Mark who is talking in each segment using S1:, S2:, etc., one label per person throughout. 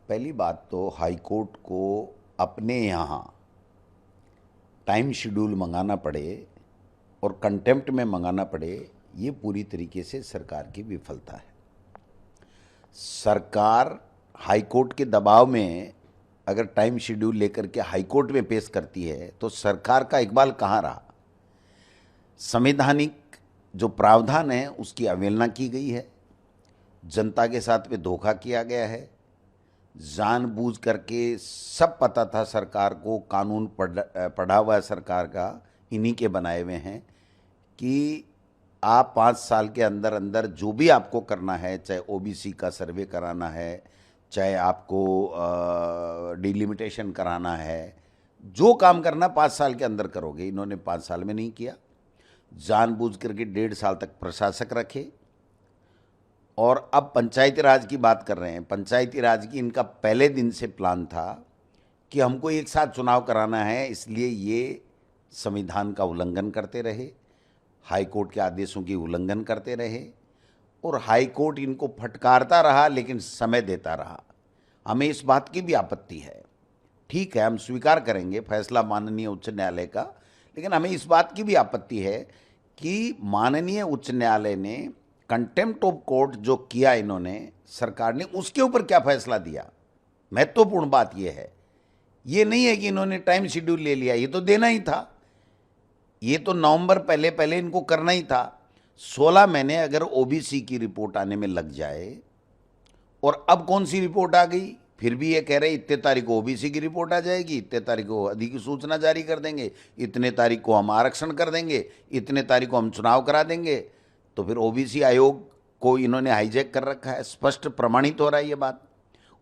S1: पहली बात तो हाई कोर्ट को अपने यहाँ टाइम शेड्यूल मंगाना पड़े और कंटेम्प्ट में मंगाना पड़े, ये पूरी तरीके से सरकार की विफलता है। सरकार हाई कोर्ट के दबाव में अगर टाइम शेड्यूल लेकर के हाई कोर्ट में पेश करती है तो सरकार का इकबाल कहाँ रहा? संवैधानिक जो प्रावधान है उसकी अवहेलना की गई है, जनता के साथ में धोखा किया गया है। जानबूझ करके सब पता था सरकार को, कानून पढ़ा हुआ है सरकार का, इन्हीं के बनाए हुए हैं कि आप 5 साल के अंदर अंदर जो भी आपको करना है, चाहे ओबीसी का सर्वे कराना है, चाहे आपको डिलिमिटेशन कराना है, जो काम करना 5 साल के अंदर करोगे। इन्होंने 5 साल में नहीं किया, जानबूझ करके 1.5 साल तक प्रशासक रखे। और अब पंचायती राज की बात कर रहे हैं। पंचायती राज की इनका पहले दिन से प्लान था कि हमको एक साथ चुनाव कराना है, इसलिए ये संविधान का उल्लंघन करते रहे, हाई कोर्ट के आदेशों की उल्लंघन करते रहे और हाई कोर्ट इनको फटकारता रहा लेकिन समय देता रहा। हमें इस बात की भी आपत्ति है, ठीक है, हम स्वीकार करेंगे फैसला माननीय उच्च न्यायालय का, लेकिन हमें इस बात की भी आपत्ति है कि माननीय उच्च न्यायालय ने कंटेम्प्ट ऑफ कोर्ट जो किया इन्होंने, सरकार ने, उसके ऊपर क्या फैसला दिया। महत्वपूर्ण बात यह है, ये नहीं है कि इन्होंने टाइम शेड्यूल ले लिया, ये तो देना ही था, ये तो नवंबर पहले पहले इनको करना ही था। 16 महीने अगर ओबीसी की रिपोर्ट आने में लग जाए और अब कौन सी रिपोर्ट आ गई, फिर भी ये कह रहे इतने तारीख को ओबीसी की रिपोर्ट आ जाएगी, इतने तारीख को अधिसूचना जारी कर देंगे, इतने तारीख को हम आरक्षण कर देंगे, इतने तारीख को हम चुनाव करा देंगे। तो फिर ओबीसी आयोग को इन्होंने हाईजैक कर रखा है। स्पष्ट प्रमाणित हो रहा है ये बात।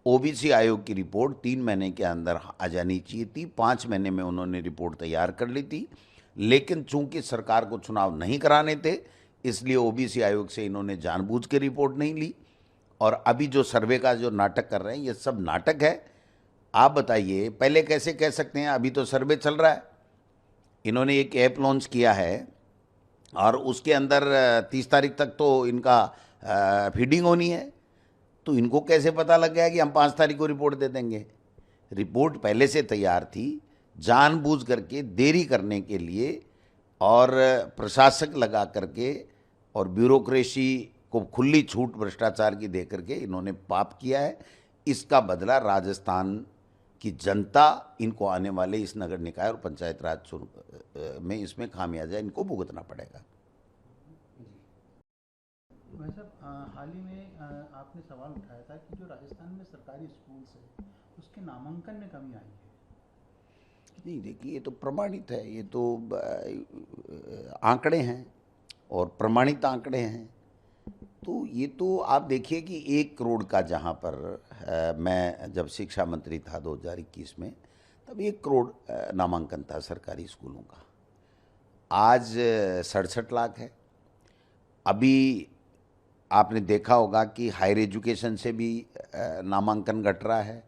S1: ओबीसी आयोग की रिपोर्ट 3 महीने के अंदर आ जानी चाहिए थी, 5 महीने में उन्होंने रिपोर्ट तैयार कर ली थी, लेकिन चूंकि सरकार को चुनाव नहीं कराने थे इसलिए ओबीसी आयोग से इन्होंने जानबूझ के रिपोर्ट नहीं ली। और अभी जो सर्वे का जो नाटक कर रहे हैं, ये सब नाटक है। आप बताइए, पहले कैसे कह सकते हैं? अभी तो सर्वे चल रहा है। इन्होंने एक ऐप लॉन्च किया है और उसके अंदर 30 तारीख तक तो इनका फीडिंग होनी है, तो इनको कैसे पता लग गया कि हम 5 तारीख को रिपोर्ट दे देंगे? रिपोर्ट पहले से तैयार थी, जानबूझ करके देरी करने के लिए और प्रशासक लगा करके और ब्यूरोक्रेसी को खुली छूट भ्रष्टाचार की दे करके इन्होंने पाप किया है। इसका बदला राजस्थान की जनता इनको आने वाले इस नगर निकाय और पंचायत राज में इसमें खामियाजा इनको भुगतना पड़ेगा।
S2: भाई साहब, हाल ही में आपने सवाल उठाया था कि जो राजस्थान में सरकारी स्कूल्स है उसके नामांकन में कमी आई है।
S1: नहीं, देखिए, ये तो प्रमाणित है, ये तो आंकड़े हैं और प्रमाणित आंकड़े हैं। तो ये तो आप देखिए कि 1 करोड़ का, जहाँ पर मैं जब शिक्षा मंत्री था 2021 में, तब 1 करोड़ नामांकन था सरकारी स्कूलों का। आज 67 लाख है। अभी आपने देखा होगा कि हायर एजुकेशन से भी नामांकन घट रहा है,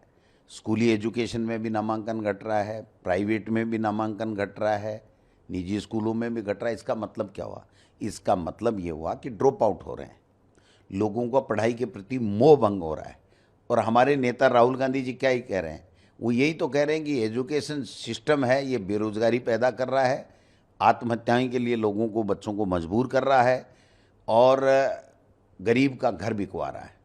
S1: स्कूली एजुकेशन में भी नामांकन घट रहा है, प्राइवेट में भी नामांकन घट रहा है, निजी स्कूलों में भी घट रहा है। इसका मतलब क्या हुआ? इसका मतलब ये हुआ कि ड्रॉप आउट हो रहे हैं, लोगों को पढ़ाई के प्रति मोह भंग हो रहा है। और हमारे नेता राहुल गांधी जी क्या ही कह रहे हैं? वो यही तो कह रहे हैं कि एजुकेशन सिस्टम है ये बेरोजगारी पैदा कर रहा है, आत्महत्याएं के लिए लोगों को, बच्चों को मजबूर कर रहा है और गरीब का घर बिकवा रहा है।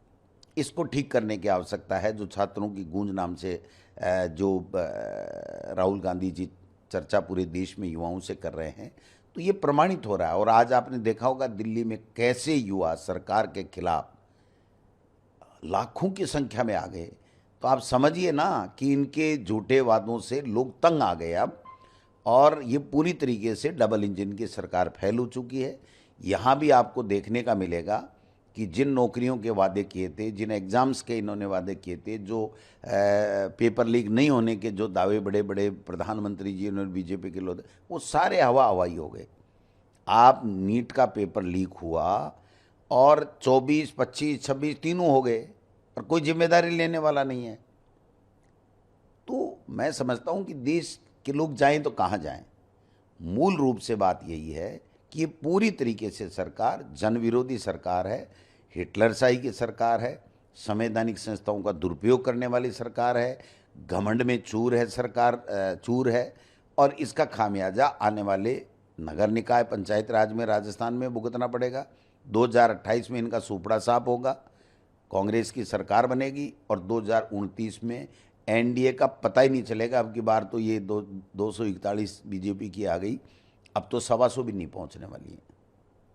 S1: इसको ठीक करने की आवश्यकता है। जो छात्रों की गूंज नाम से जो राहुल गांधी जी चर्चा पूरे देश में युवाओं से कर रहे हैं, तो ये प्रमाणित हो रहा है। और आज आपने देखा होगा दिल्ली में कैसे युवा सरकार के खिलाफ लाखों की संख्या में आ गए। तो आप समझिए ना कि इनके झूठे वादों से लोग तंग आ गए अब, और ये पूरी तरीके से डबल इंजन की सरकार फैल हो चुकी है। यहाँ भी आपको देखने का मिलेगा कि जिन नौकरियों के वादे किए थे, जिन एग्ज़ाम्स के इन्होंने वादे किए थे, जो पेपर लीक नहीं होने के जो दावे बड़े बड़े प्रधानमंत्री जी और बीजेपी के लोग, वो सारे हवा हवाई हो गए। आप नीट का पेपर लीक हुआ और 24, 25, 26 तीनों हो गए और कोई जिम्मेदारी लेने वाला नहीं है। तो मैं समझता हूँ कि देश के लोग जाएं तो कहाँ जाएं। मूल रूप से बात यही है कि ये पूरी तरीके से सरकार जन विरोधी सरकार है, हिटलरशाही की सरकार है। संवैधानिक संस्थाओं का दुरुपयोग करने वाली सरकार है, घमंड में चूर है सरकार, चूर है। और इसका खामियाजा आने वाले नगर निकाय पंचायत राज में राजस्थान में भुगतना पड़ेगा। 2028 में इनका सूपड़ा साफ होगा, कांग्रेस की सरकार बनेगी और 2029 में एनडीए का पता ही नहीं चलेगा। अब की बार तो ये 241 बीजेपी की आ गई, अब तो 125 भी नहीं पहुंचने वाली है।